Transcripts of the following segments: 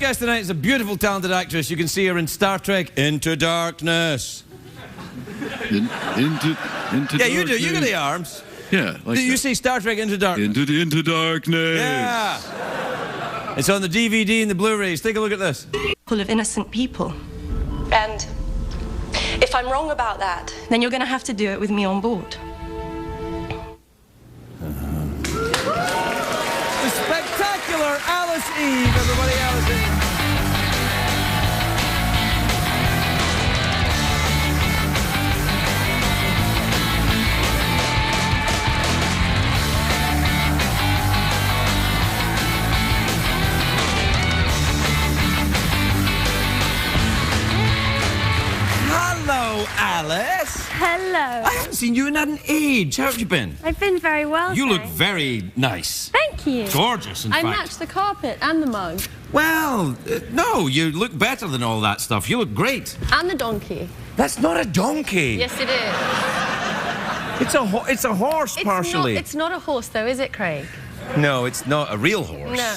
guest tonight is a beautiful, talented actress. You can see her in Star Trek Into Darkness. Into yeah, you do. You got the arms. Yeah. Like you see Star Trek Into Darkness? Into Darkness. Yeah. It's on the DVD and the Blu-rays. Take a look at this. Full of innocent people. And if I'm wrong about that, then you're going to have to do it with me on board. The spectacular Alice Eve, everybody. Alice Eve. Hello, Alice. Hello. I haven't seen you in an age. How have you been? I've been very well. You look very nice. Thank you. Gorgeous, in fact. I matched the carpet and the mug. Well, no, you look better than all that stuff. You look great. And the donkey. That's not a donkey. Yes, it is. It's a horse, partially. It's not a horse, though, is it, Craig? No, it's not a real horse. No.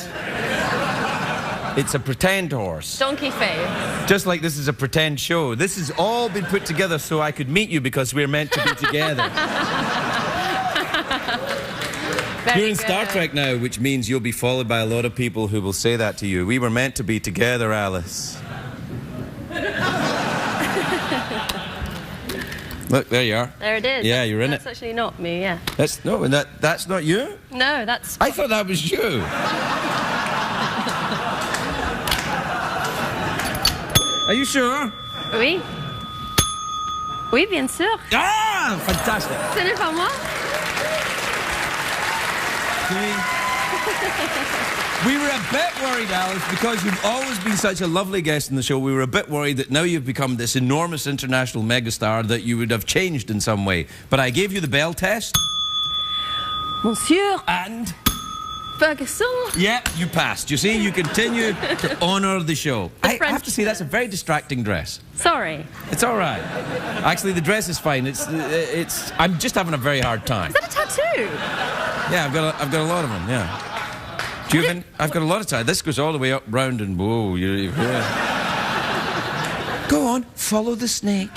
It's a pretend horse. Donkey face. Just like this is a pretend show. This has all been put together so I could meet you because we're meant to be together. You're in Star Trek now, which means you'll be followed by a lot of people who will say that to you. We were meant to be together, Alice. Look, there you are. There it is. Yeah, you're in it. That's actually not me, yeah. That's not you? No, that's... I thought that was you. Are you sure? Oui. Oui, bien sûr. Ah, fantastic. Ce n'est pas moi. We were a bit worried, Alice, because you've always been such a lovely guest in the show. We were a bit worried that now you've become this enormous international megastar that you would have changed in some way. But I gave you the Bell test. Monsieur. And? Ferguson. Yeah, you passed. You see, you continue to honour the show. I have to say, that's a very distracting dress. Sorry. It's all right. Actually, the dress is fine. I'm just having a very hard time. Is that a tattoo? Yeah, I've got a lot of them. Yeah. Do you have any? I've got a lot of time. This goes all the way up, round, and whoa. Yeah. Go on, follow the snake.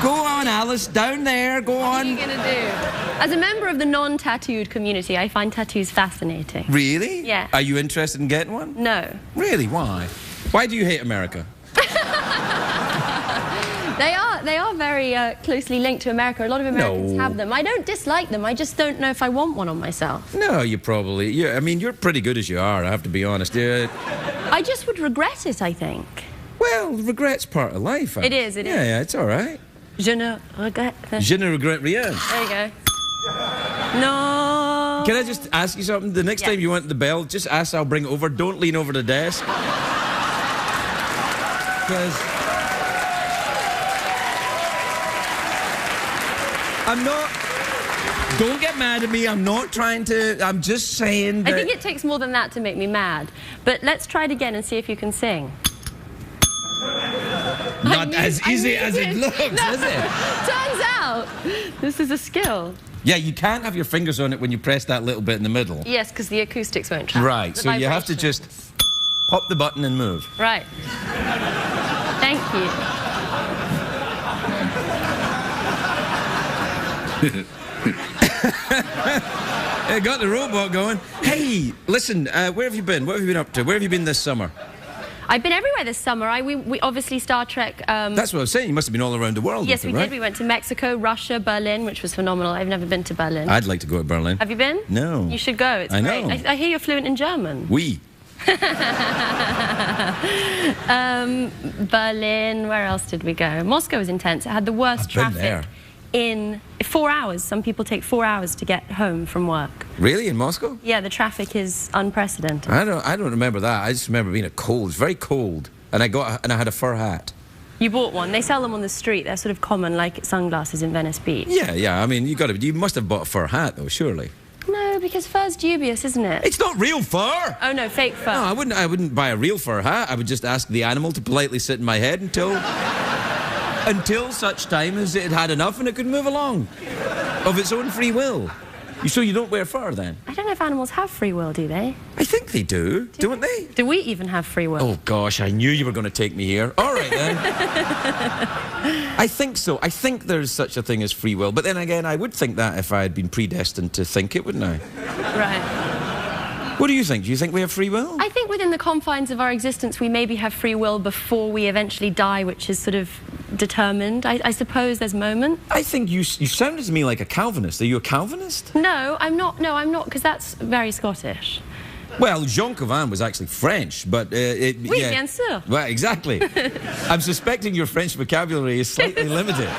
Go on, Alice, down there. Go on. What are you gonna do? As a member of the non-tattooed community, I find tattoos fascinating. Really? Yeah. Are you interested in getting one? No. Really? Why? Why do you hate America? They are very closely linked to America. A lot of Americans have them. I don't dislike them. I just don't know if I want one on myself. No, you probably... Yeah, I mean, you're pretty good as you are, I have to be honest. I just would regret it, I think. Well, regret's part of life. It is, it is. Yeah, it's all right. Je ne regrette... Je ne regrette rien. There you go. No. Can I just ask you something? The next time you want the bell, just ask, I'll bring it over. Don't lean over the desk. Because... I'm not... Don't get mad at me. I'm not trying to... I'm just saying that... I think it takes more than that to make me mad. But let's try it again and see if you can sing. Not as easy as it looks, is it? Turns out, this is a skill. Yeah, you can't have your fingers on it when you press that little bit in the middle. Yes, because the acoustics won't travel. Right, so you have to just pop the button and move. Right. Thank you. I got the robot going. Hey, listen, where have you been? What have you been up to? Where have you been this summer? I've been everywhere this summer. We obviously Star Trek... That's what I was saying. You must have been all around the world. Yes, we did. We went to Mexico, Russia, Berlin, which was phenomenal. I've never been to Berlin. I'd like to go to Berlin. Have you been? No. You should go. It's I great. know. I hear you're fluent in German. Oui. Berlin, where else did we go? Moscow was intense. It had the worst traffic in 4 hours. Some people take 4 hours to get home from work. Really? In Moscow? Yeah, the traffic is unprecedented. I don't remember that. I just remember being cold. It's very cold. And I had a fur hat. You bought one. They sell them on the street. They're sort of common, like sunglasses in Venice Beach. Yeah. I mean, you must have bought a fur hat, though, surely. No, because fur's dubious, isn't it? It's not real fur. Oh no, fake fur. No, I wouldn't buy a real fur hat. I would just ask the animal to politely sit in my head until such time as it had enough and it could move along of its own free will. So you don't wear fur then? I don't know if animals have free will, do they? I think they do, don't they? Do we even have free will? Oh gosh, I knew you were going to take me here. All right then. I think so. I think there's such a thing as free will. But then again, I would think that if I had been predestined to think it, wouldn't I? Right. What do you think? Do you think we have free will? I think within the confines of our existence, we maybe have free will before we eventually die, which is sort of determined. I suppose there's moments. I think you sounded to me like a Calvinist. Are you a Calvinist? No, I'm not. No, I'm not, because that's very Scottish. Well, Jean Calvin was actually French, but Oui, bien sûr. Well, exactly. I'm suspecting your French vocabulary is slightly limited.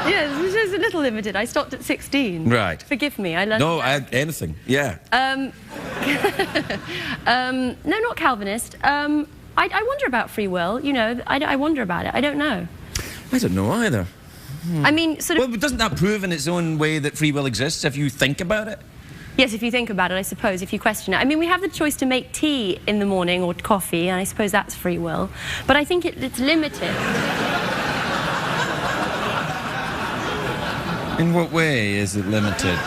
Yes, which is a little limited. I stopped at 16. Right. Forgive me. I learned. No, anything. Yeah. No, not Calvinist. I wonder about free will. You know, I wonder about it. I don't know. I don't know either. I mean, sort of. Well, but doesn't that prove in its own way that free will exists if you think about it? Yes, if you think about it, I suppose, if you question it. I mean, we have the choice to make tea in the morning or coffee, and I suppose that's free will. But I think it's limited. In what way is it limited?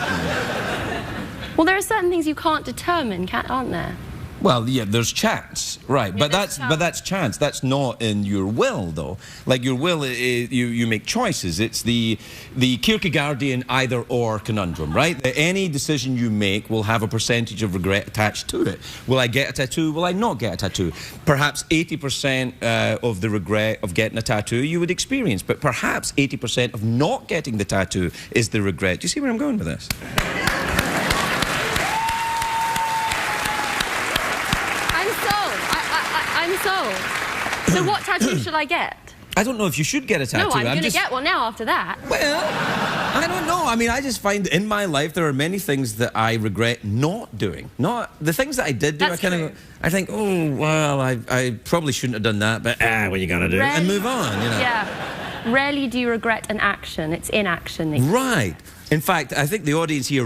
Well, there are certain things you can't determine, aren't there? Well, yeah, there's chance, right? Yeah, but that's chance. That's not in your will, though. Like your will, you make choices. It's the Kierkegaardian either/or conundrum, right? Any decision you make will have a percentage of regret attached to it. Will I get a tattoo? Will I not get a tattoo? Perhaps 80% of the regret of getting a tattoo you would experience, but perhaps 80% of not getting the tattoo is the regret. Do you see where I'm going with this? I'm sold. So what tattoo should I get? I don't know if you should get a tattoo. No, I'm going to get one now after that. Well, I don't know. I mean, I just find in my life there are many things that I regret not doing. Not the things that I did do. That's I think, oh well, I probably shouldn't have done that, but what you gotta do and move on. You know. Yeah. Rarely do you regret an action. It's inaction. Right. In fact, I think the audience here